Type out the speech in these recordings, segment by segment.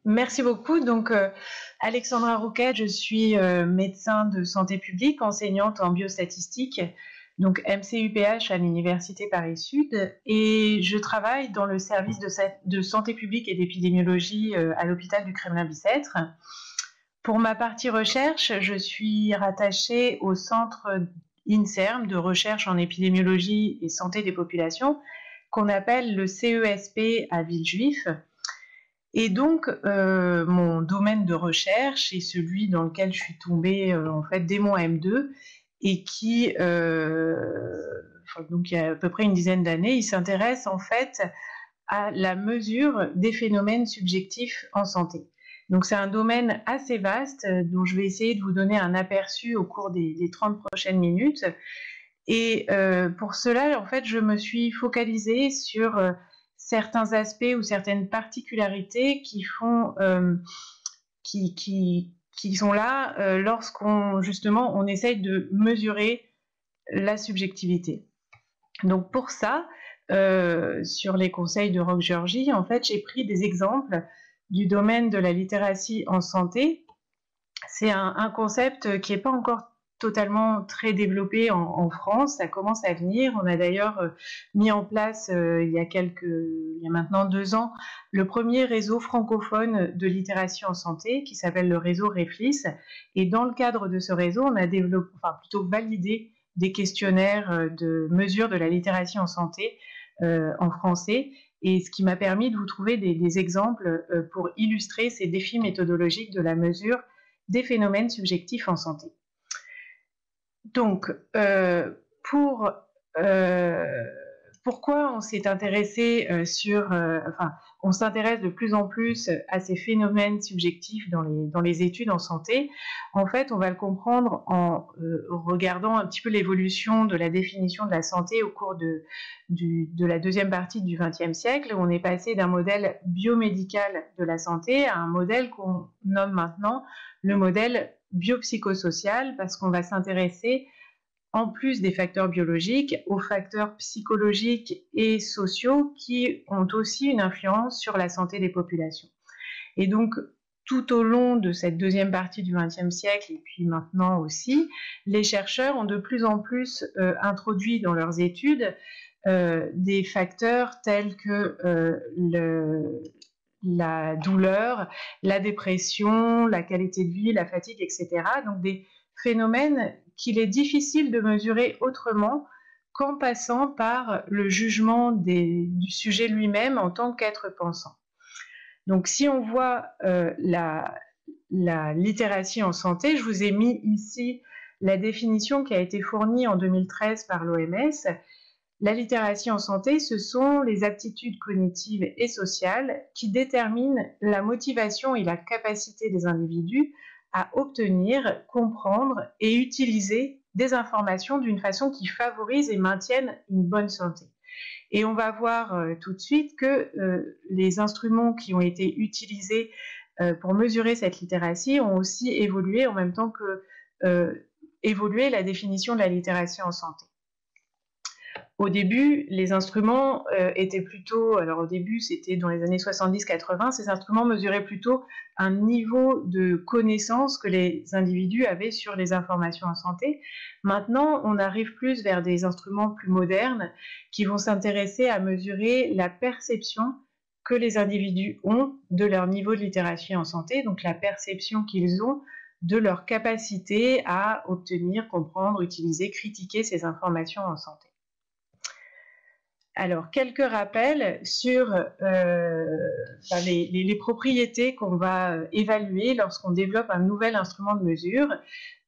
Merci beaucoup. Alexandra Rouquette, je suis médecin de santé publique, enseignante en biostatistique, donc MCUPH à l'Université Paris-Sud, et je travaille dans le service de santé publique et d'épidémiologie à l'hôpital du Kremlin-Bicêtre. Pour ma partie recherche, je suis rattachée au centre INSERM de recherche en épidémiologie et santé des populations, qu'on appelle le CESP à Villejuif. Et donc, mon domaine de recherche est celui dans lequel je suis tombée en fait dès mon M2 et donc il y a à peu près une dizaine d'années, il s'intéresse en fait à la mesure des phénomènes subjectifs en santé. Donc c'est un domaine assez vaste dont je vais essayer de vous donner un aperçu au cours des 30 prochaines minutes. Et pour cela, en fait, je me suis focalisée sur certains aspects ou certaines particularités qui sont là lorsqu'on justement on essaye de mesurer la subjectivité. Donc pour ça, sur les conseils de Roch Georgi, en fait, j'ai pris des exemples du domaine de la littératie en santé. C'est un concept qui n'est pas encore totalement très développé en France, ça commence à venir. On a d'ailleurs mis en place il y a maintenant 2 ans le premier réseau francophone de littératie en santé qui s'appelle le réseau Reflis. Et dans le cadre de ce réseau, on a validé des questionnaires de mesure de la littératie en santé en français, et ce qui m'a permis de vous trouver des exemples pour illustrer ces défis méthodologiques de la mesure des phénomènes subjectifs en santé. Donc, pourquoi on s'est intéressé on s'intéresse de plus en plus à ces phénomènes subjectifs dans les études en santé. En fait, on va le comprendre en regardant un petit peu l'évolution de la définition de la santé au cours de la deuxième partie du XXe siècle. On est passé d'un modèle biomédical de la santé à un modèle qu'on nomme maintenant le modèle biopsychosocial, parce qu'on va s'intéresser, en plus des facteurs biologiques, aux facteurs psychologiques et sociaux qui ont aussi une influence sur la santé des populations. Et donc, tout au long de cette deuxième partie du XXe siècle, et puis maintenant aussi, les chercheurs ont de plus en plus introduit dans leurs études des facteurs tels que la douleur, la dépression, la qualité de vie, la fatigue, etc. Donc des phénomènes qu'il est difficile de mesurer autrement qu'en passant par le jugement du sujet lui-même en tant qu'être pensant. Donc si on voit la littératie en santé, je vous ai mis ici la définition qui a été fournie en 2013 par l'OMS. La littératie en santé, ce sont les aptitudes cognitives et sociales qui déterminent la motivation et la capacité des individus à obtenir, comprendre et utiliser des informations d'une façon qui favorise et maintienne une bonne santé. Et on va voir tout de suite que les instruments qui ont été utilisés pour mesurer cette littératie ont aussi évolué en même temps que évolué la définition de la littératie en santé. Au début, les instruments étaient plutôt, alors au début c'était dans les années 70-80, ces instruments mesuraient plutôt un niveau de connaissance que les individus avaient sur les informations en santé. Maintenant, on arrive plus vers des instruments plus modernes qui vont s'intéresser à mesurer la perception que les individus ont de leur niveau de littératie en santé, donc la perception qu'ils ont de leur capacité à obtenir, comprendre, utiliser, critiquer ces informations en santé. Alors, quelques rappels sur les propriétés qu'on va évaluer lorsqu'on développe un nouvel instrument de mesure.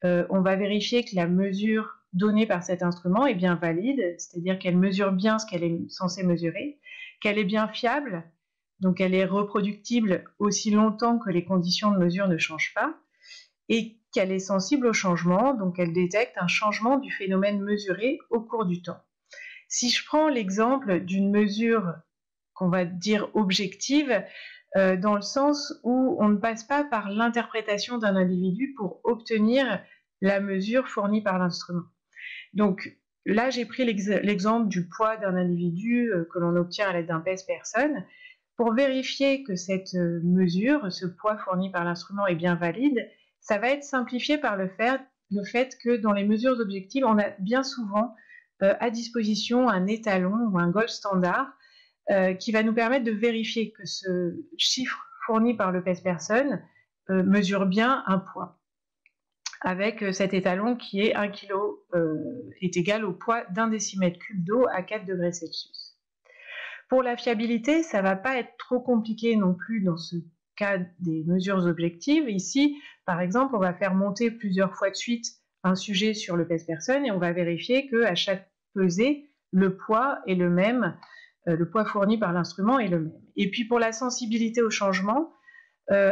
On va vérifier que la mesure donnée par cet instrument est bien valide, c'est-à-dire qu'elle mesure bien ce qu'elle est censée mesurer, qu'elle est bien fiable, donc elle est reproductible aussi longtemps que les conditions de mesure ne changent pas, et qu'elle est sensible au changement, donc elle détecte un changement du phénomène mesuré au cours du temps. Si je prends l'exemple d'une mesure qu'on va dire objective, dans le sens où on ne passe pas par l'interprétation d'un individu pour obtenir la mesure fournie par l'instrument. Donc là, j'ai pris l'exemple du poids d'un individu que l'on obtient à l'aide d'un pèse-personne. Pour vérifier que cette mesure, ce poids fourni par l'instrument est bien valide, ça va être simplifié par le fait que dans les mesures objectives, on a bien souvent à disposition un étalon ou un gold standard qui va nous permettre de vérifier que ce chiffre fourni par le pèse-personne mesure bien un poids, avec cet étalon qui est 1 kg est égal au poids d'1 décimètre cube d'eau à 4 degrés Celsius. Pour la fiabilité, ça ne va pas être trop compliqué non plus dans ce cas des mesures objectives. Ici, par exemple, on va faire monter plusieurs fois de suite un sujet sur le pèse-personne et on va vérifier qu'à chaque pesée, le poids est le même, le poids fourni par l'instrument est le même. Et puis pour la sensibilité au changement,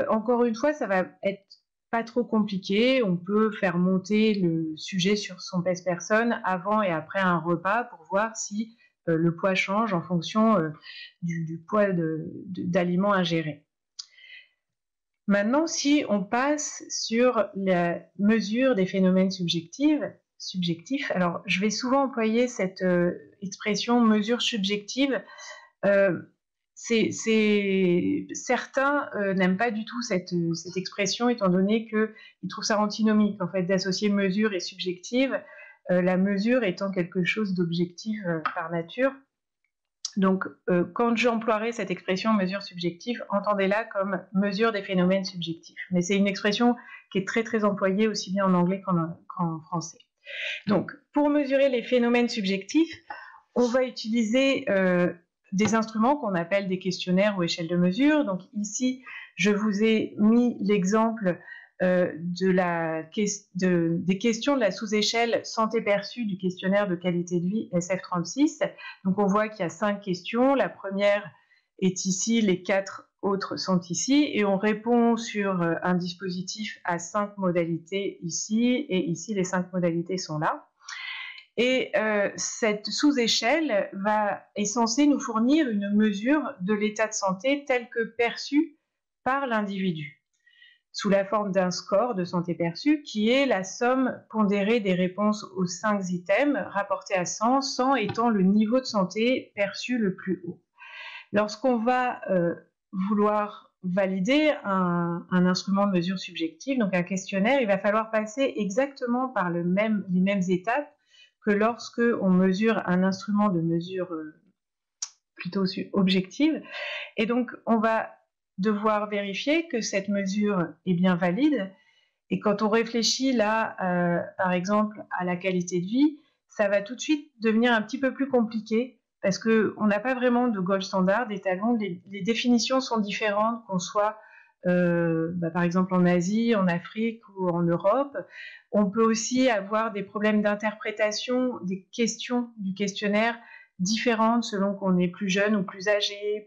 encore une fois, ça va être pas trop compliqué. On peut faire monter le sujet sur son pèse-personne avant et après un repas pour voir si le poids change en fonction du poids d'aliments ingérés. Maintenant, si on passe sur la mesure des phénomènes subjectifs, alors je vais souvent employer cette expression mesure subjective. Certains n'aiment pas du tout cette expression, étant donné qu'ils trouvent ça antinomique en fait, d'associer mesure et subjective, la mesure étant quelque chose d'objectif par nature. Donc, quand j'emploierai cette expression mesure subjective, entendez-la comme mesure des phénomènes subjectifs. Mais c'est une expression qui est très très employée aussi bien en anglais qu'en français. Donc, pour mesurer les phénomènes subjectifs, on va utiliser des instruments qu'on appelle des questionnaires ou échelles de mesure. Donc ici, je vous ai mis l'exemple des questions de la sous-échelle santé perçue du questionnaire de qualité de vie SF36. Donc on voit qu'il y a 5 questions. La première est ici, les 4 autres sont ici, et on répond sur un dispositif à 5 modalités ici, et ici les 5 modalités sont là. Et cette sous-échelle est censée nous fournir une mesure de l'état de santé tel que perçu par l'individu, sous la forme d'un score de santé perçue qui est la somme pondérée des réponses aux 5 items rapportés à 100, 100 étant le niveau de santé perçu le plus haut. Lorsqu'on va vouloir valider un instrument de mesure subjective, donc un questionnaire, il va falloir passer exactement par les mêmes étapes que lorsque on mesure un instrument de mesure plutôt objective. Et donc, on va devoir vérifier que cette mesure est bien valide. Et quand on réfléchit là, par exemple, à la qualité de vie, ça va tout de suite devenir un petit peu plus compliqué parce qu'on n'a pas vraiment de gold standard, d'étalon. Les définitions sont différentes, qu'on soit par exemple en Asie, en Afrique ou en Europe. On peut aussi avoir des problèmes d'interprétation des questions du questionnaire différentes selon qu'on est plus jeune ou plus âgé,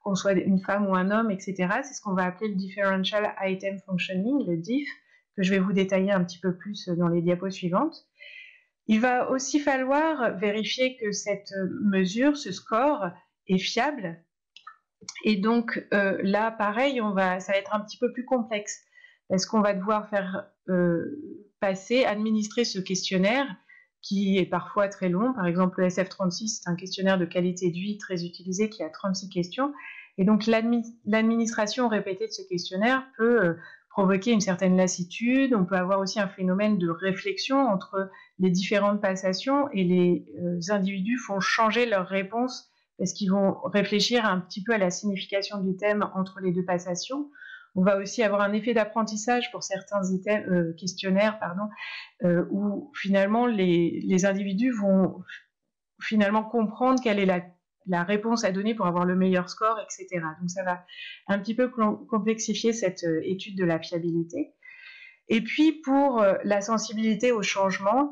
qu'on soit une femme ou un homme, etc. C'est ce qu'on va appeler le Differential Item Functioning, le DIF, que je vais vous détailler un petit peu plus dans les diapos suivantes. Il va aussi falloir vérifier que cette mesure, ce score, est fiable. Et donc là, pareil, ça va être un petit peu plus complexe parce qu'on va devoir faire administrer ce questionnaire qui est parfois très long. Par exemple, le SF36, c'est un questionnaire de qualité de vie très utilisé qui a 36 questions. Et donc l'administration répétée de ce questionnaire peut provoquer une certaine lassitude. On peut avoir aussi un phénomène de réflexion entre les différentes passations et les individus font changer leur réponse parce qu'ils vont réfléchir un petit peu à la signification de l'item entre les deux passations. On va aussi avoir un effet d'apprentissage pour certains questionnaires, où finalement les individus vont finalement comprendre quelle est la réponse à donner pour avoir le meilleur score, etc. Donc ça va un petit peu complexifier cette étude de la fiabilité. Et puis pour la sensibilité au changement,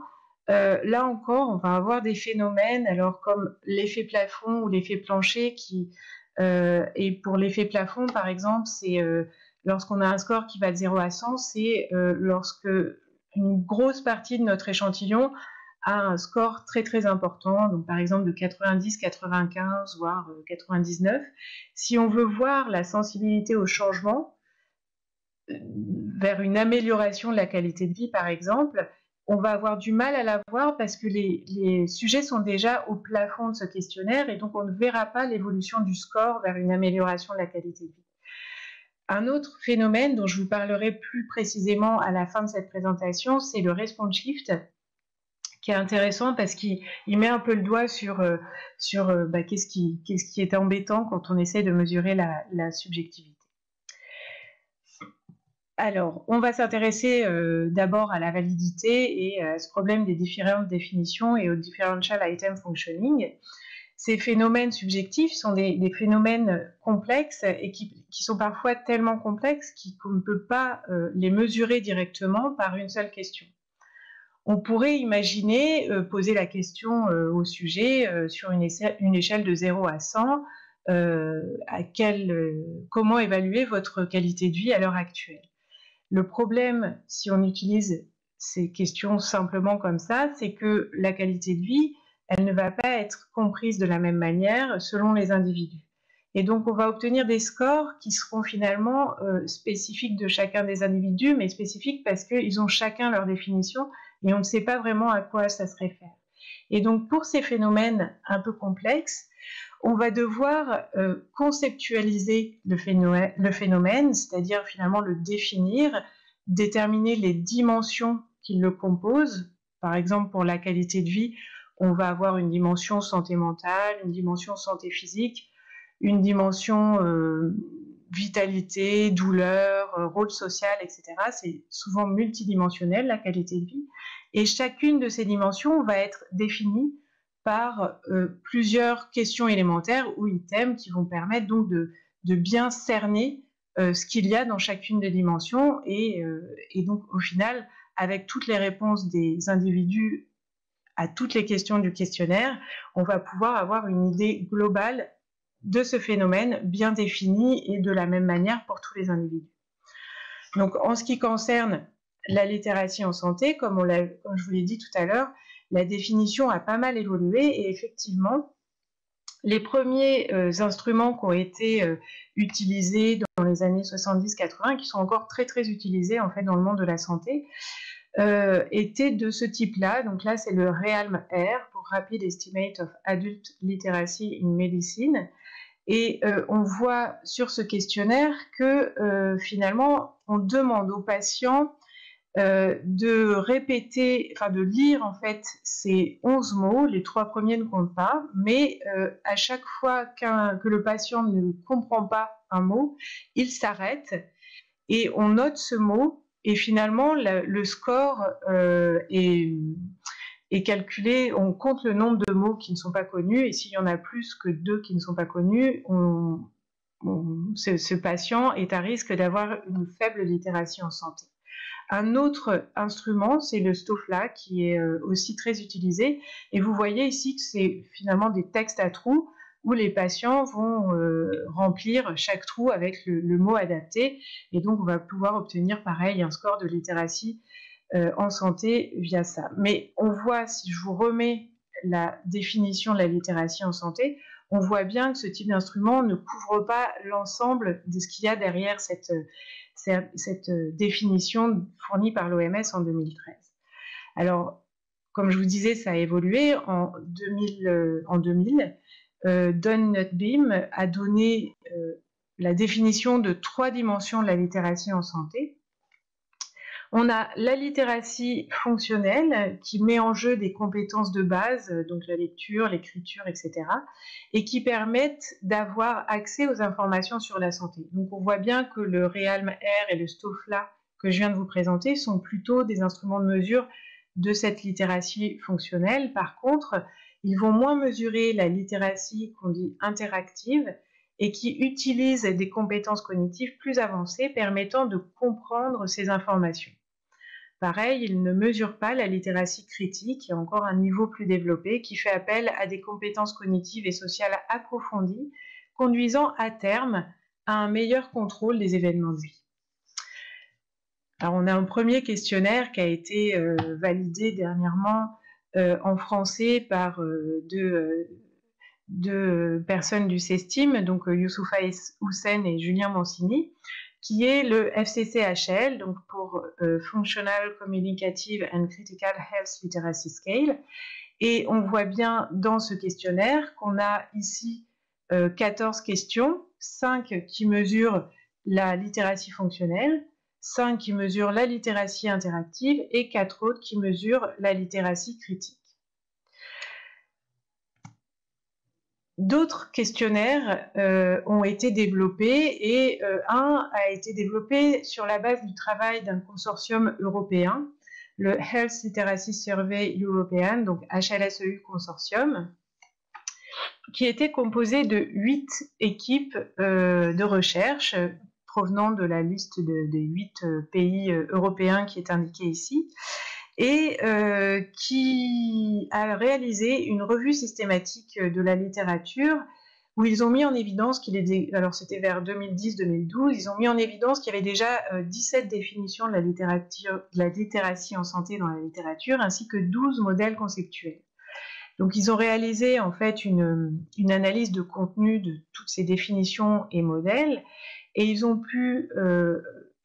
là encore, on va avoir des phénomènes, alors comme l'effet plafond ou l'effet plancher, et pour l'effet plafond, par exemple, c'est lorsqu'on a un score qui va de 0 à 100, c'est lorsque une grosse partie de notre échantillon a un score très très important, donc par exemple de 90, 95, voire 99. Si on veut voir la sensibilité au changement, vers une amélioration de la qualité de vie, par exemple, on va avoir du mal à la voir parce que les sujets sont déjà au plafond de ce questionnaire et donc on ne verra pas l'évolution du score vers une amélioration de la qualité de vie. Un autre phénomène dont je vous parlerai plus précisément à la fin de cette présentation, c'est le response shift, qui est intéressant parce qu'il met un peu le doigt sur qu'est-ce qui est embêtant quand on essaie de mesurer la subjectivité. Alors, on va s'intéresser d'abord à la validité et à ce problème des différentes définitions et au differential item functioning. Ces phénomènes subjectifs sont des phénomènes complexes et qui sont parfois tellement complexes qu'on ne peut pas les mesurer directement par une seule question. On pourrait imaginer poser la question au sujet sur une échelle de 0 à 100, comment évaluer votre qualité de vie à l'heure actuelle. Le problème, si on utilise ces questions simplement comme ça, c'est que la qualité de vie, elle ne va pas être comprise de la même manière selon les individus. Et donc, on va obtenir des scores qui seront finalement spécifiques de chacun des individus, mais spécifiques parce qu'ils ont chacun leur définition et on ne sait pas vraiment à quoi ça se réfère. Et donc, pour ces phénomènes un peu complexes, on va devoir conceptualiser le phénomène, c'est-à-dire finalement le définir, déterminer les dimensions qui le composent. Par exemple, pour la qualité de vie, on va avoir une dimension santé mentale, une dimension santé physique, une dimension vitalité, douleur, rôle social, etc. C'est souvent multidimensionnel, la qualité de vie. Et chacune de ces dimensions va être définie par plusieurs questions élémentaires ou items qui vont permettre donc de bien cerner ce qu'il y a dans chacune des dimensions et donc au final, avec toutes les réponses des individus à toutes les questions du questionnaire, on va pouvoir avoir une idée globale de ce phénomène bien défini et de la même manière pour tous les individus. Donc en ce qui concerne la littératie en santé, comme je vous l'ai dit tout à l'heure, la définition a pas mal évolué et effectivement, les premiers instruments qui ont été utilisés dans les années 70-80, qui sont encore très très utilisés en fait dans le monde de la santé, étaient de ce type-là. Donc là, c'est le ReALM-R pour Rapid Estimate of Adult Literacy in Medicine. Et on voit sur ce questionnaire que finalement, on demande aux patients de répéter, enfin de lire en fait ces 11 mots, les 3 premiers ne comptent pas, mais à chaque fois que le patient ne comprend pas un mot, il s'arrête et on note ce mot et finalement le score est calculé, on compte le nombre de mots qui ne sont pas connus et s'il y en a plus que 2 qui ne sont pas connus, ce patient est à risque d'avoir une faible littératie en santé. Un autre instrument, c'est le STOFLA, qui est aussi très utilisé. Et vous voyez ici que c'est finalement des textes à trous où les patients vont remplir chaque trou avec le mot adapté. Et donc, on va pouvoir obtenir, pareil, un score de littératie en santé via ça. Mais on voit, si je vous remets la définition de la littératie en santé, on voit bien que ce type d'instrument ne couvre pas l'ensemble de ce qu'il y a derrière cette définition fournie par l'OMS en 2013. Alors, comme je vous disais, ça a évolué. En 2000, Don Nutbeam a donné la définition de 3 dimensions de la littératie en santé. On a la littératie fonctionnelle qui met en jeu des compétences de base, donc la lecture, l'écriture, etc., et qui permettent d'avoir accès aux informations sur la santé. Donc on voit bien que le ReALM-R et le STOFLA que je viens de vous présenter sont plutôt des instruments de mesure de cette littératie fonctionnelle. Par contre, ils vont moins mesurer la littératie qu'on dit interactive et qui utilise des compétences cognitives plus avancées permettant de comprendre ces informations. Pareil, il ne mesure pas la littératie critique, qui est encore un niveau plus développé, qui fait appel à des compétences cognitives et sociales approfondies, conduisant à terme à un meilleur contrôle des événements de vie. Alors, on a un premier questionnaire qui a été validé dernièrement en français par deux personnes du CESTIM, donc Youssoufa Houssen et Julien Mancini, qui est le FCCHL, donc pour Functional, Communicative and Critical Health Literacy Scale. Et on voit bien dans ce questionnaire qu'on a ici 14 questions, 5 qui mesurent la littératie fonctionnelle, 5 qui mesurent la littératie interactive et 4 autres qui mesurent la littératie critique. D'autres questionnaires ont été développés et un a été développé sur la base du travail d'un consortium européen, le Health Literacy Survey European, donc HLSEU Consortium, qui était composé de 8 équipes de recherche provenant de la liste des 8 pays européens qui est indiquée ici, et qui a réalisé une revue systématique de la littérature où ils ont mis en évidence alors c'était vers 2010-2012, ils ont mis en évidence qu'il y avait déjà 17 définitions de la littératie en santé dans la littérature, ainsi que 12 modèles conceptuels. Donc ils ont réalisé en fait une analyse de contenu de toutes ces définitions et modèles, et ils ont pu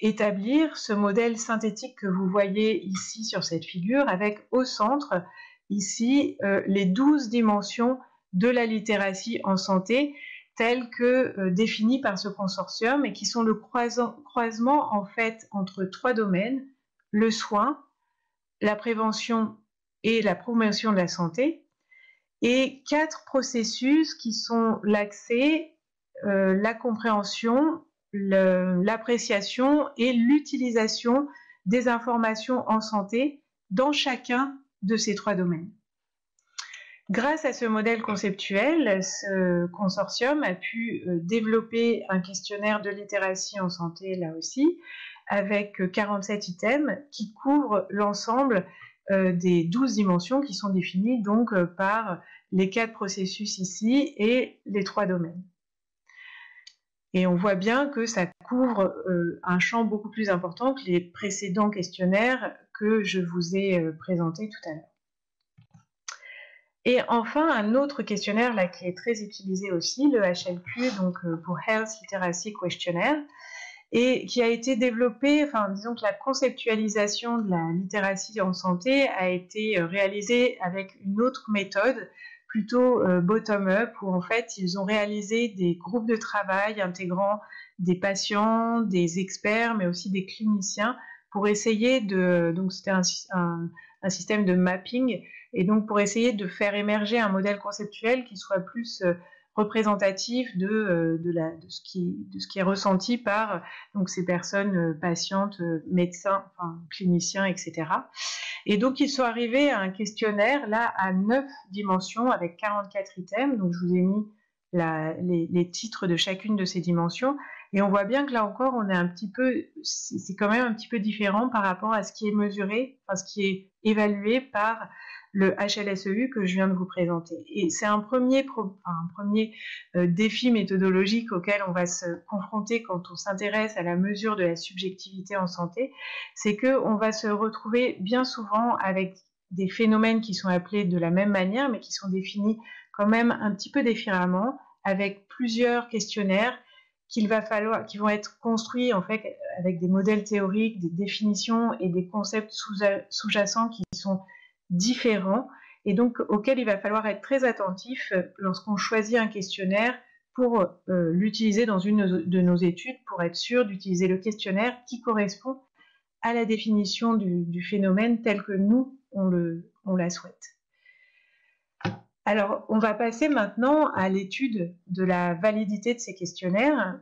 établir ce modèle synthétique que vous voyez ici sur cette figure, avec au centre, ici, les 12 dimensions de la littératie en santé, telles que définies par ce consortium, et qui sont le croisement en fait entre 3 domaines, le soin, la prévention et la promotion de la santé, et 4 processus qui sont l'accès, la compréhension, l'appréciation et l'utilisation des informations en santé dans chacun de ces 3 domaines. Grâce à ce modèle conceptuel, ce consortium a pu développer un questionnaire de littératie en santé là aussi, avec 47 items qui couvrent l'ensemble des 12 dimensions qui sont définies donc par les 4 processus ici et les 3 domaines. Et on voit bien que ça couvre un champ beaucoup plus important que les précédents questionnaires que je vous ai présentés tout à l'heure. Et enfin, un autre questionnaire là, qui est très utilisé aussi, le HLQ, donc pour Health Literacy Questionnaire, et qui a été développé, enfin disons que la conceptualisation de la littératie en santé a été réalisée avec une autre méthode, plutôt bottom-up, où en fait ils ont réalisé des groupes de travail intégrant des patients, des experts, mais aussi des cliniciens, pour essayer de, donc c'était un système de mapping, et donc pour essayer de faire émerger un modèle conceptuel qui soit plus représentatif de ce qui est ressenti par donc, ces personnes patientes, médecins, enfin, cliniciens, etc. Et donc, ils sont arrivés à un questionnaire, là, à 9 dimensions, avec 44 items. Donc, je vous ai mis les titres de chacune de ces dimensions. Et on voit bien que là encore, on est un petit peu, c'est quand même un petit peu différent par rapport à ce qui est mesuré, enfin, ce qui est évalué par le HLSEU que je viens de vous présenter. Et c'est un premier défi méthodologique auquel on va se confronter quand on s'intéresse à la mesure de la subjectivité en santé, c'est qu'on va se retrouver bien souvent avec des phénomènes qui sont appelés de la même manière, mais qui sont définis quand même un petit peu différemment, avec plusieurs questionnaires qui vont être construits en fait avec des modèles théoriques, des définitions et des concepts sous-jacents qui sont différents et donc auxquels il va falloir être très attentif lorsqu'on choisit un questionnaire pour l'utiliser dans une de nos études, pour être sûr d'utiliser le questionnaire qui correspond à la définition du phénomène tel que nous, on la souhaite. Alors, on va passer maintenant à l'étude de la validité de ces questionnaires.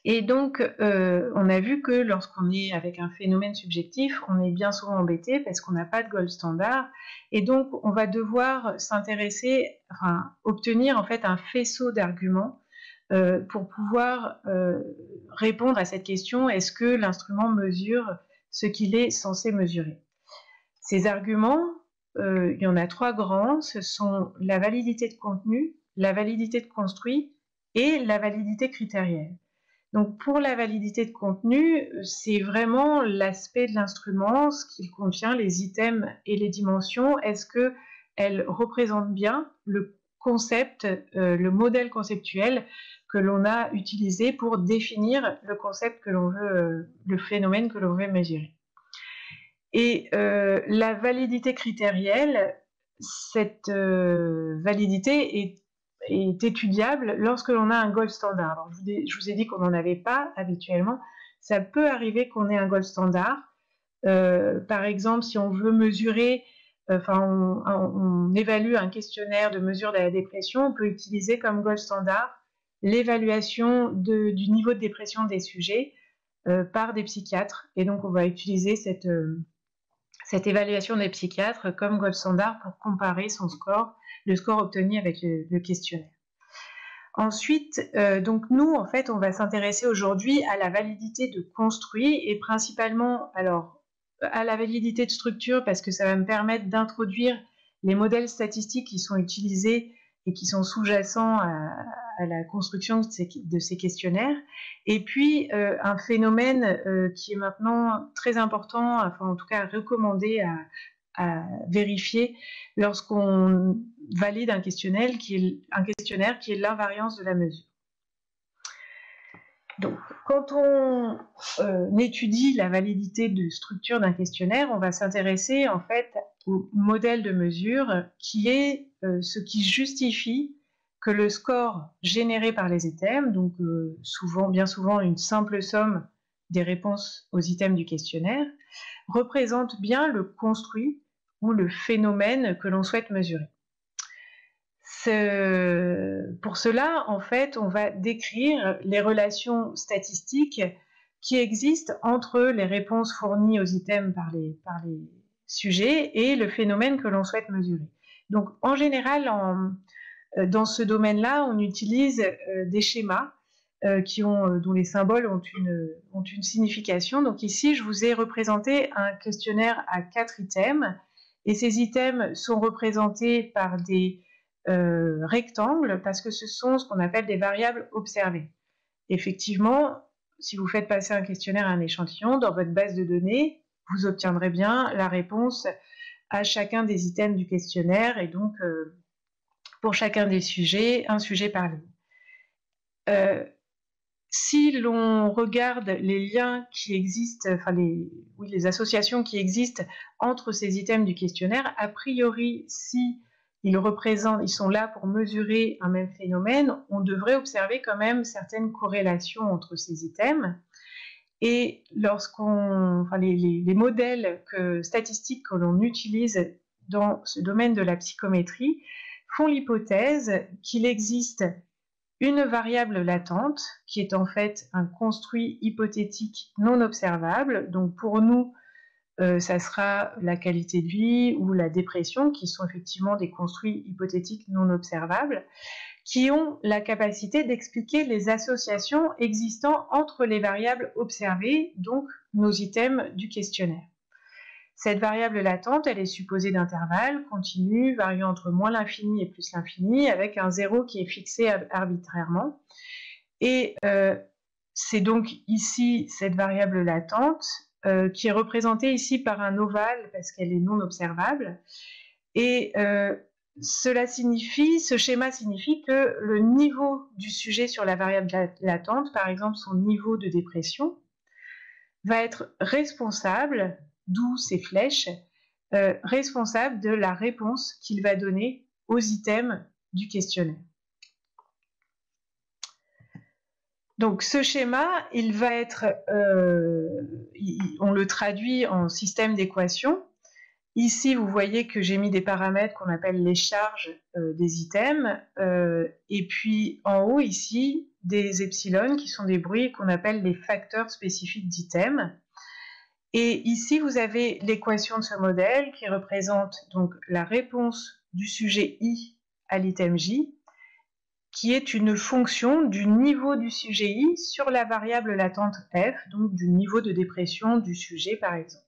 Et donc, on a vu que lorsqu'on est avec un phénomène subjectif, on est bien souvent embêté parce qu'on n'a pas de gold standard. Et donc, on va devoir s'intéresser, enfin, obtenir en fait un faisceau d'arguments pour pouvoir répondre à cette question, est-ce que l'instrument mesure ce qu'il est censé mesurer? Ces arguments, il y en a 3 grands, ce sont la validité de contenu, la validité de construit et la validité critérielle. Donc pour la validité de contenu, c'est vraiment l'aspect de l'instrument, ce qu'il contient, les items et les dimensions. Est-ce qu'elles représentent bien concept, le modèle conceptuel que l'on a utilisé pour définir le concept que l'on veut, le phénomène que l'on veut mesurer. Et la validité critérielle, cette validité est étudiable lorsque l'on a un gold standard. Alors, je vous ai dit qu'on n'en avait pas habituellement. Ça peut arriver qu'on ait un gold standard. Par exemple, si on veut mesurer, on évalue un questionnaire de mesure de la dépression, on peut utiliser comme gold standard l'évaluation du niveau de dépression des sujets par des psychiatres. Et donc, on va utiliser cette évaluation des psychiatres comme gold standard pour comparer son score, le score obtenu avec le questionnaire. Ensuite, donc nous, en fait, on va s'intéresser aujourd'hui à la validité de construit et principalement, alors, à la validité de structure parce que ça va me permettre d'introduire les modèles statistiques qui sont utilisés et qui sont sous-jacents à la construction de ces questionnaires. Et puis, un phénomène qui est maintenant très important, enfin en tout cas recommandé à vérifier lorsqu'on valide un questionnaire qui est l'invariance de la mesure. Donc, quand on étudie la validité de structure d'un questionnaire, on va s'intéresser en fait au modèle de mesure qui est ce qui justifie que le score généré par les items, donc bien souvent une simple somme des réponses aux items du questionnaire, représente bien le construit ou le phénomène que l'on souhaite mesurer. Pour cela, en fait, on va décrire les relations statistiques qui existent entre les réponses fournies aux items par les sujets et le phénomène que l'on souhaite mesurer. Donc, en général, dans ce domaine-là, on utilise des schémas dont les symboles ont une signification. Donc ici, je vous ai représenté un questionnaire à 4 items, et ces items sont représentés par des rectangles parce que ce sont ce qu'on appelle des variables observées. Effectivement, si vous faites passer un questionnaire à un échantillon, dans votre base de données, vous obtiendrez bien la réponse à chacun des items du questionnaire, et donc pour chacun des sujets, un sujet par ligne. Si l'on regarde les liens qui existent, les associations qui existent entre ces items du questionnaire, a priori, si ils sont là pour mesurer un même phénomène, on devrait observer quand même certaines corrélations entre ces items. Et les modèles statistiques que l'on utilise dans ce domaine de la psychométrie font l'hypothèse qu'il existe une variable latente qui est en fait un construit hypothétique non observable. Donc pour nous, ça sera la qualité de vie ou la dépression, qui sont effectivement des construits hypothétiques non observables, qui ont la capacité d'expliquer les associations existant entre les variables observées, donc nos items du questionnaire. Cette variable latente, elle est supposée d'intervalles continus, variant entre moins l'infini et plus l'infini, avec un zéro qui est fixé arbitrairement. Et c'est donc ici cette variable latente qui est représentée ici par un ovale parce qu'elle est non observable. Et ce schéma signifie que le niveau du sujet sur la variable latente, par exemple son niveau de dépression, va être responsable, d'où ces flèches, responsable de la réponse qu'il va donner aux items du questionnaire. Donc ce schéma, il va être, on le traduit en système d'équations. Ici, vous voyez que j'ai mis des paramètres qu'on appelle les charges des items, et puis en haut ici, des epsilon qui sont des bruits qu'on appelle les facteurs spécifiques d'items. Et ici, vous avez l'équation de ce modèle qui représente donc la réponse du sujet I à l'item J, qui est une fonction du niveau du sujet I sur la variable latente F, donc du niveau de dépression du sujet par exemple.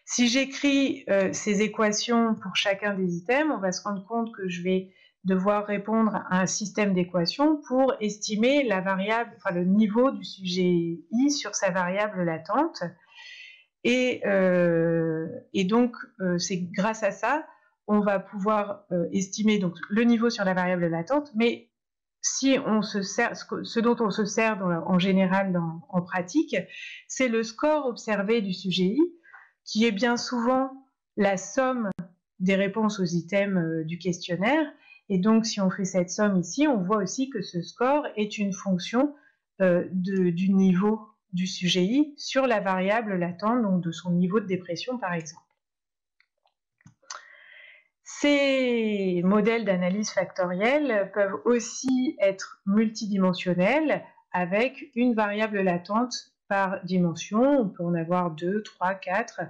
Si j'écris ces équations pour chacun des items, on va se rendre compte que je vais devoir répondre à un système d'équations pour estimer le niveau du sujet I sur sa variable latente. Et donc, c'est grâce à ça on va pouvoir estimer donc, le niveau sur la variable latente, mais si on se sert, ce dont on se sert en général en pratique, c'est le score observé du sujet I, qui est bien souvent la somme des réponses aux items du questionnaire. Et donc, si on fait cette somme ici, on voit aussi que ce score est une fonction du niveau du sujet I sur la variable latente, donc de son niveau de dépression, par exemple. Ces modèles d'analyse factorielle peuvent aussi être multidimensionnels avec une variable latente par dimension. On peut en avoir 2, 3, 4.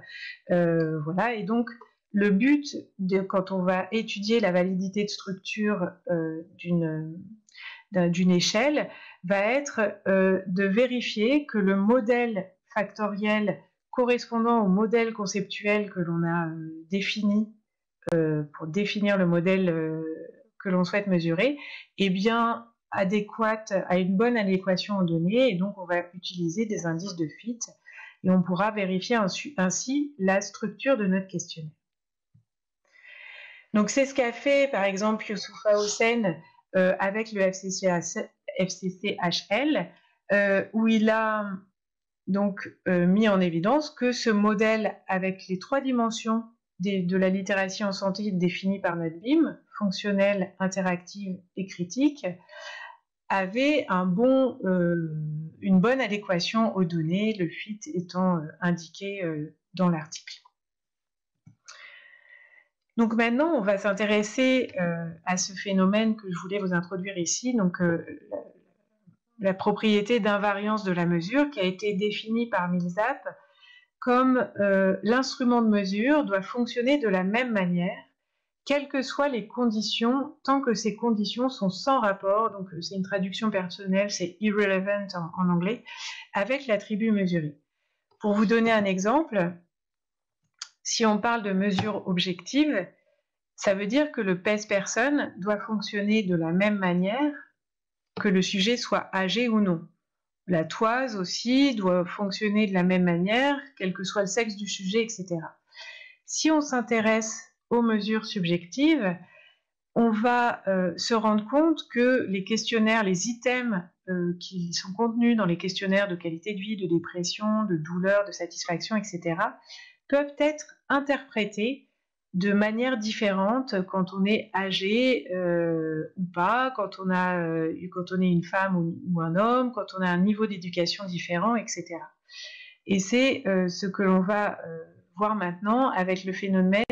Voilà. Et donc, le but, quand on va étudier la validité de structure d'une échelle, va être de vérifier que le modèle factoriel correspondant au modèle conceptuel que l'on a défini pour définir le modèle que l'on souhaite mesurer, est bien adéquate, à une bonne adéquation aux données, et donc on va utiliser des indices de fit, et on pourra vérifier ainsi la structure de notre questionnaire. Donc c'est ce qu'a fait par exemple Youssoufa Hossein avec le FCCHL, où il a donc mis en évidence que ce modèle avec les 3 dimensions de la littératie en santé définie par notre BIM, fonctionnelle, interactive et critique, avait une bonne adéquation aux données, le fit étant indiqué dans l'article. Donc maintenant, on va s'intéresser à ce phénomène que je voulais vous introduire ici, donc la propriété d'invariance de la mesure qui a été définie par Millsap comme l'instrument de mesure doit fonctionner de la même manière, quelles que soient les conditions, tant que ces conditions sont sans rapport, donc c'est une traduction personnelle, c'est irrelevant en anglais, avec l'attribut mesuré. Pour vous donner un exemple, si on parle de mesure objective, ça veut dire que le pèse-personne doit fonctionner de la même manière que le sujet soit âgé ou non. La toise aussi doit fonctionner de la même manière, quel que soit le sexe du sujet, etc. Si on s'intéresse aux mesures subjectives, on va se rendre compte que les questionnaires, les items qui sont contenus dans les questionnaires de qualité de vie, de dépression, de douleur, de satisfaction, etc., peuvent être interprétés de manière différente quand on est âgé ou pas, quand on est une femme ou un homme, quand on a un niveau d'éducation différent, etc. Et c'est ce que l'on va voir maintenant avec le phénomène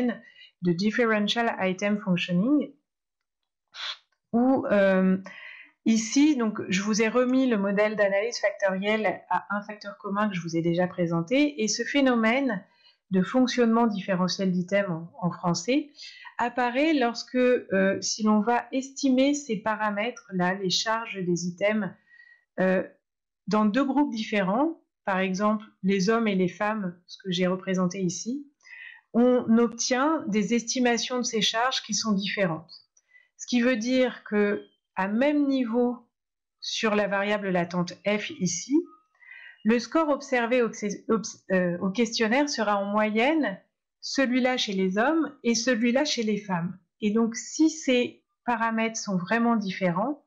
de differential item functioning, où ici, donc, je vous ai remis le modèle d'analyse factorielle à un facteur commun que je vous ai déjà présenté, et ce phénomène de fonctionnement différentiel d'item en français apparaît lorsque, si l'on va estimer ces paramètres-là, les charges des items, dans 2 groupes différents, par exemple les hommes et les femmes, ce que j'ai représenté ici, on obtient des estimations de ces charges qui sont différentes. Ce qui veut dire qu'à même niveau sur la variable latente f ici, le score observé au questionnaire sera en moyenne celui-là chez les hommes et celui-là chez les femmes. Et donc, si ces paramètres sont vraiment différents,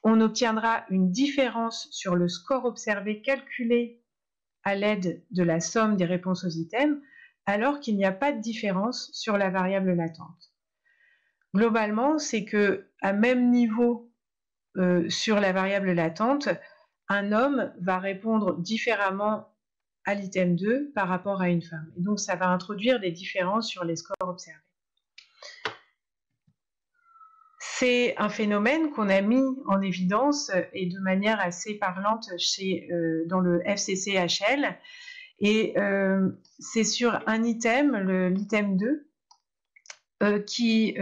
on obtiendra une différence sur le score observé calculé à l'aide de la somme des réponses aux items, alors qu'il n'y a pas de différence sur la variable latente. Globalement, c'est qu'à même niveau sur la variable latente, un homme va répondre différemment à l'item 2 par rapport à une femme. Et donc, ça va introduire des différences sur les scores observés. C'est un phénomène qu'on a mis en évidence et de manière assez parlante dans le FCCHL. Et c'est sur un item, l'item 2, qui,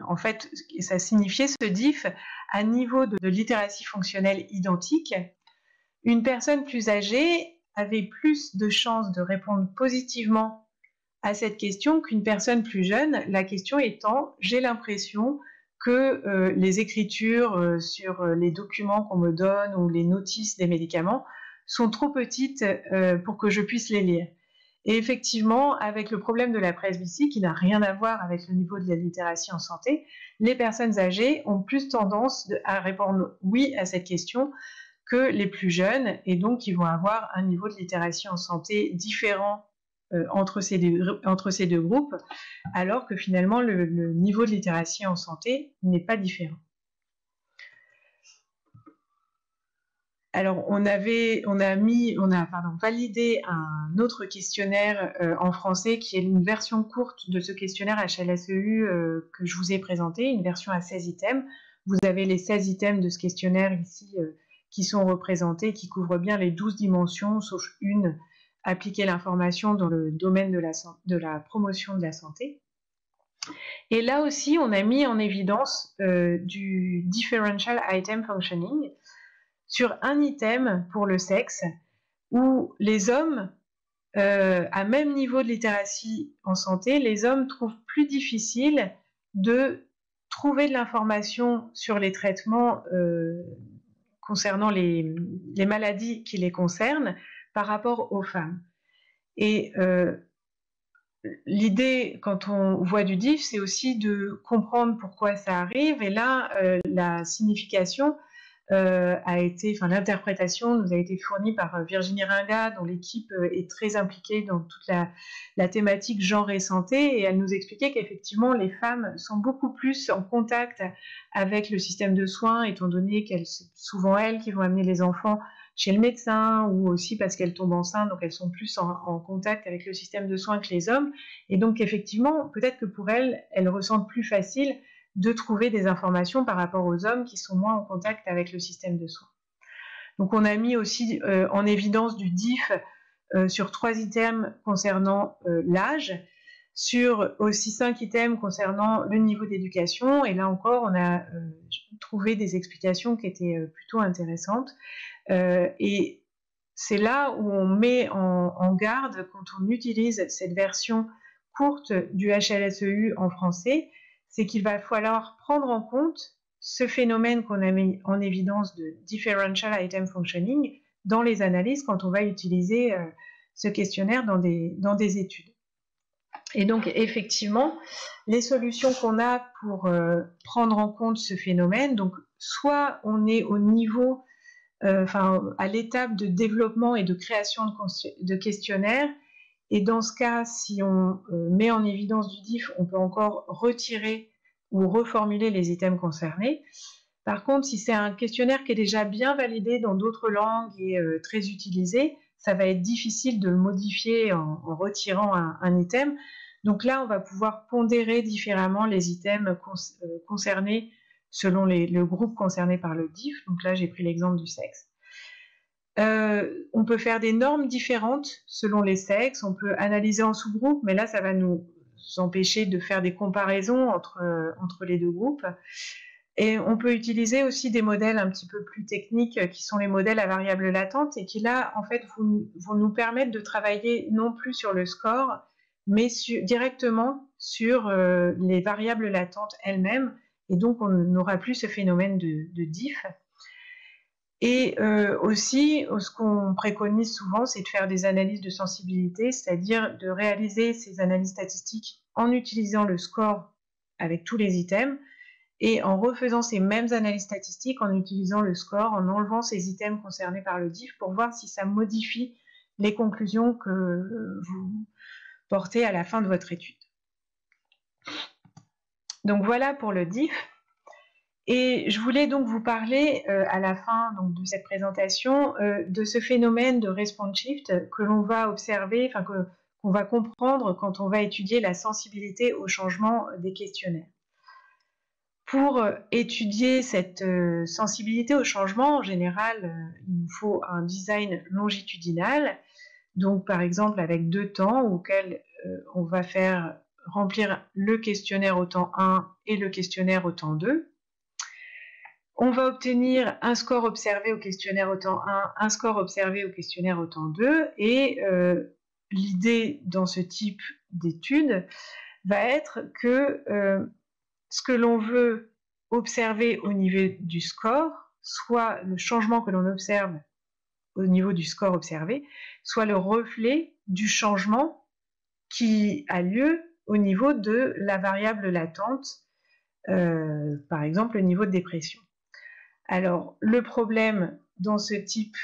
en fait, ça signifiait ce diff à niveau de littératie fonctionnelle identique. Une personne plus âgée avait plus de chances de répondre positivement à cette question qu'une personne plus jeune, la question étant, j'ai l'impression que les écritures sur les documents qu'on me donne ou les notices des médicaments sont trop petites pour que je puisse les lire. Et effectivement, avec le problème de la presbytie, qui n'a rien à voir avec le niveau de la littératie en santé, les personnes âgées ont plus tendance à répondre oui à cette question que les plus jeunes, et donc ils vont avoir un niveau de littératie en santé différent entre ces deux groupes, alors que finalement le niveau de littératie en santé n'est pas différent. Alors, on a validé un autre questionnaire en français qui est une version courte de ce questionnaire HLSEU que je vous ai présenté, une version à 16 items. Vous avez les 16 items de ce questionnaire ici qui sont représentés, qui couvrent bien les 12 dimensions, sauf une, appliquer l'information dans le domaine de la promotion de la santé. Et là aussi, on a mis en évidence du Differential Item Functioning, sur un item pour le sexe, où les hommes, à même niveau de littératie en santé, les hommes trouvent plus difficile de trouver de l'information sur les traitements concernant les maladies qui les concernent par rapport aux femmes. Et l'idée, quand on voit du DIF, c'est aussi de comprendre pourquoi ça arrive. Et là, la signification l'interprétation nous a été fournie par Virginie Ringa, dont l'équipe est très impliquée dans toute la thématique genre et santé, et elle nous expliquait qu'effectivement les femmes sont beaucoup plus en contact avec le système de soins, étant donné qu'elles c'est souvent elles qui vont amener les enfants chez le médecin, ou aussi parce qu'elles tombent enceintes, donc elles sont plus en contact avec le système de soins que les hommes, et donc effectivement, peut-être que pour elles ressentent plus facile de trouver des informations par rapport aux hommes qui sont moins en contact avec le système de soins. Donc on a mis aussi en évidence du DIF sur 3 items concernant l'âge, sur aussi 5 items concernant le niveau d'éducation, et là encore on a trouvé des explications qui étaient plutôt intéressantes, et c'est là où on met en garde quand on utilise cette version courte du HLSEU en français, c'est qu'il va falloir prendre en compte ce phénomène qu'on a mis en évidence de Differential Item Functioning dans les analyses quand on va utiliser ce questionnaire dans des études. Et donc, effectivement, les solutions qu'on a pour prendre en compte ce phénomène, donc soit on est au niveau, à l'étape de développement et de création de questionnaires, et dans ce cas, si on met en évidence du DIF, on peut encore retirer ou reformuler les items concernés. Par contre, si c'est un questionnaire qui est déjà bien validé dans d'autres langues et très utilisé, ça va être difficile de le modifier en retirant un item. Donc là, on va pouvoir pondérer différemment les items concernés selon le groupe concerné par le DIF. Donc là, j'ai pris l'exemple du sexe. On peut faire des normes différentes selon les sexes, on peut analyser en sous-groupes, mais là ça va nous empêcher de faire des comparaisons entre les deux groupes. Et on peut utiliser aussi des modèles un petit peu plus techniques qui sont les modèles à variable latente, et qui là en fait vont nous permettre de travailler non plus sur le score, mais directement sur les variables latentes elles-mêmes, et donc on n'aura plus ce phénomène de DIF. Et aussi, ce qu'on préconise souvent, c'est de faire des analyses de sensibilité, c'est-à-dire de réaliser ces analyses statistiques en utilisant le score avec tous les items, et en refaisant ces mêmes analyses statistiques en utilisant le score, en enlevant ces items concernés par le DIF, pour voir si ça modifie les conclusions que vous portez à la fin de votre étude. Donc voilà pour le DIF. Et je voulais donc vous parler à la fin donc, de cette présentation de ce phénomène de response shift que l'on va observer, qu'on va comprendre quand on va étudier la sensibilité au changement des questionnaires. Pour étudier cette sensibilité au changement, en général, il nous faut un design longitudinal, donc par exemple avec 2 temps auxquels on va faire remplir le questionnaire au temps 1 et le questionnaire au temps 2. On va obtenir un score observé au questionnaire au temps 1, un score observé au questionnaire au temps 2, et l'idée dans ce type d'étude va être que ce que l'on veut observer au niveau du score, soit le changement que l'on observe au niveau du score observé, soit le reflet du changement qui a lieu au niveau de la variable latente, par exemple le niveau de dépression. Alors, le problème dans ce type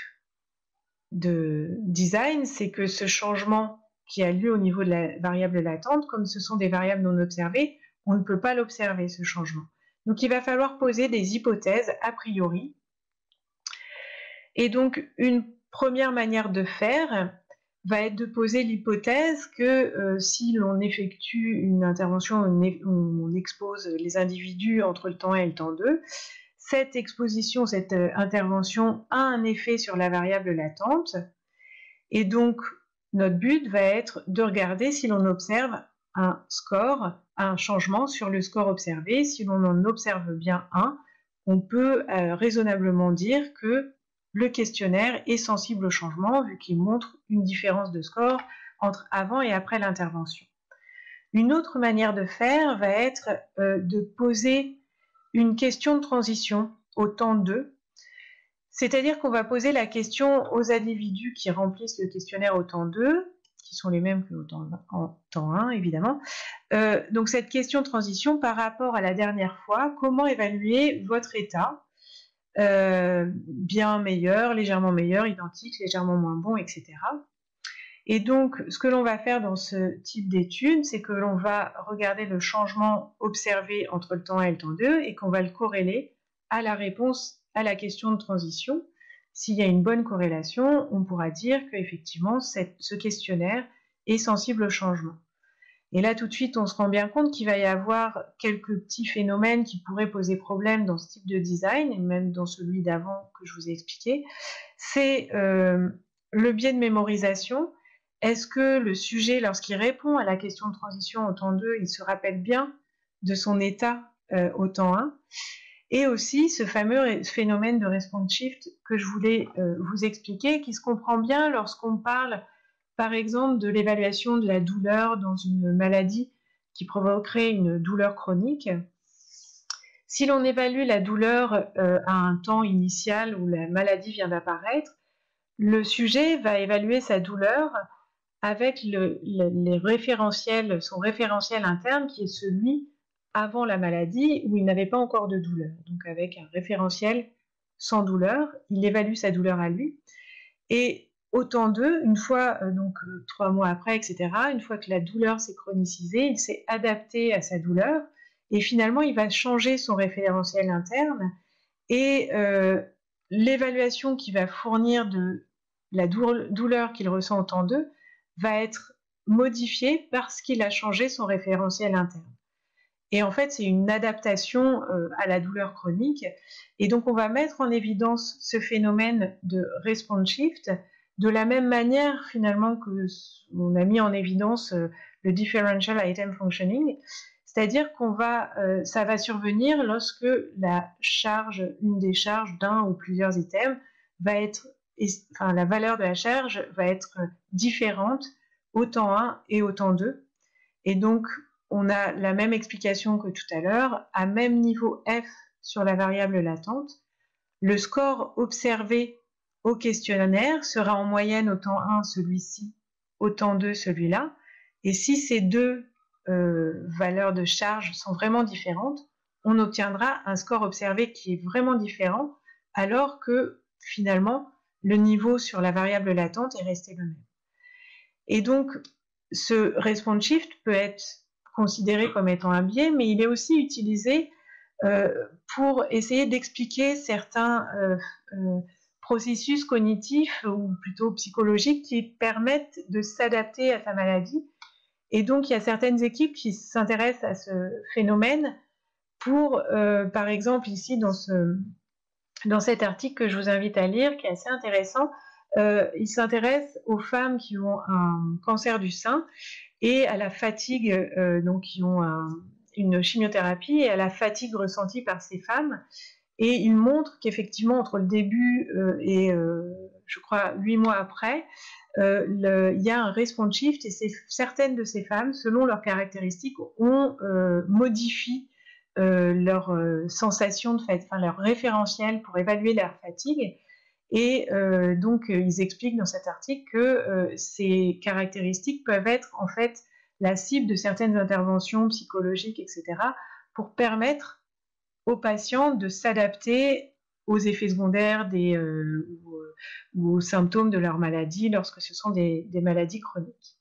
de design, c'est que ce changement qui a lieu au niveau de la variable latente, comme ce sont des variables non observées, on ne peut pas l'observer, ce changement. Donc, il va falloir poser des hypothèses a priori. Et donc, une première manière de faire va être de poser l'hypothèse que si l'on effectue une intervention où on expose les individus entre le temps 1 et le temps 2, cette exposition, cette intervention a un effet sur la variable latente. Et donc, notre but va être de regarder si l'on observe un score, un changement sur le score observé. Si l'on en observe bien un, on peut raisonnablement dire que le questionnaire est sensible au changement vu qu'il montre une différence de score entre avant et après l'intervention. Une autre manière de faire va être de poser une question de transition au temps 2, c'est-à-dire qu'on va poser la question aux individus qui remplissent le questionnaire au temps 2, qui sont les mêmes qu'au temps 1, évidemment. Donc cette question de transition par rapport à la dernière fois, comment évaluer votre état, bien, meilleur, légèrement meilleur, identique, légèrement moins bon, etc. Et donc, ce que l'on va faire dans ce type d'étude, c'est que l'on va regarder le changement observé entre le temps 1 et le temps 2 et qu'on va le corréler à la réponse à la question de transition. S'il y a une bonne corrélation, on pourra dire qu'effectivement, ce questionnaire est sensible au changement. Et là, tout de suite, on se rend bien compte qu'il va y avoir quelques petits phénomènes qui pourraient poser problème dans ce type de design, et même dans celui d'avant que je vous ai expliqué. C'est le biais de mémorisation. Est-ce que le sujet, lorsqu'il répond à la question de transition au temps 2, il se rappelle bien de son état au temps 1? Et aussi ce fameux phénomène de response shift que je voulais vous expliquer, qui se comprend bien lorsqu'on parle, par exemple, de l'évaluation de la douleur dans une maladie qui provoquerait une douleur chronique. Si l'on évalue la douleur à un temps initial où la maladie vient d'apparaître, le sujet va évaluer sa douleur avec les référentiels, son référentiel interne qui est celui avant la maladie où il n'avait pas encore de douleur. Donc avec un référentiel sans douleur, il évalue sa douleur à lui. Et au temps 2, une fois, 3 mois après, etc., une fois que la douleur s'est chronicisée, il s'est adapté à sa douleur et finalement il va changer son référentiel interne et l'évaluation qu'il va fournir de la douleur qu'il ressent au temps 2 va être modifiée parce qu'il a changé son référentiel interne. Et en fait, c'est une adaptation à la douleur chronique. Et donc, on va mettre en évidence ce phénomène de response shift de la même manière, finalement, que on a mis en évidence le differential item functioning. C'est-à-dire qu'on va, ça va survenir lorsque la charge, une des charges d'un ou plusieurs items va être, enfin, la valeur de la charge va être différente au temps 1 et au temps 2. Et donc, on a la même explication que tout à l'heure, à même niveau f sur la variable latente. Le score observé au questionnaire sera en moyenne au temps 1 celui-ci, au temps 2 celui-là. Et si ces deux valeurs de charge sont vraiment différentes, on obtiendra un score observé qui est vraiment différent, alors que finalement, le niveau sur la variable latente est resté le même. Et donc, ce response shift peut être considéré comme étant un biais, mais il est aussi utilisé pour essayer d'expliquer certains processus cognitifs ou plutôt psychologiques qui permettent de s'adapter à sa maladie. Et donc, il y a certaines équipes qui s'intéressent à ce phénomène pour, par exemple, ici, dans cet article que je vous invite à lire, qui est assez intéressant, il s'intéresse aux femmes qui ont un cancer du sein et à la fatigue, donc qui ont une chimiothérapie, et à la fatigue ressentie par ces femmes. Et il montre qu'effectivement, entre le début et je crois 8 mois après, il y a un response shift, et certaines de ces femmes, selon leurs caractéristiques, modifient leur sensation de fatigue, enfin leur référentiel pour évaluer leur fatigue. Et donc, ils expliquent dans cet article que ces caractéristiques peuvent être en fait la cible de certaines interventions psychologiques, etc., pour permettre aux patients de s'adapter aux effets secondaires ou aux symptômes de leur maladie lorsque ce sont des maladies chroniques.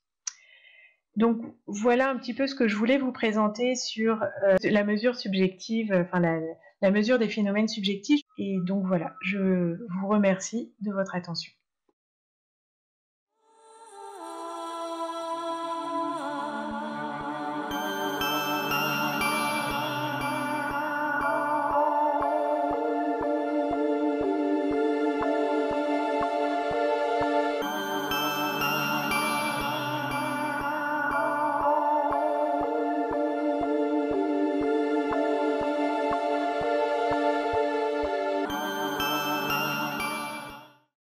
Donc voilà un petit peu ce que je voulais vous présenter sur la mesure subjective, enfin la mesure des phénomènes subjectifs. Et donc voilà, je vous remercie de votre attention.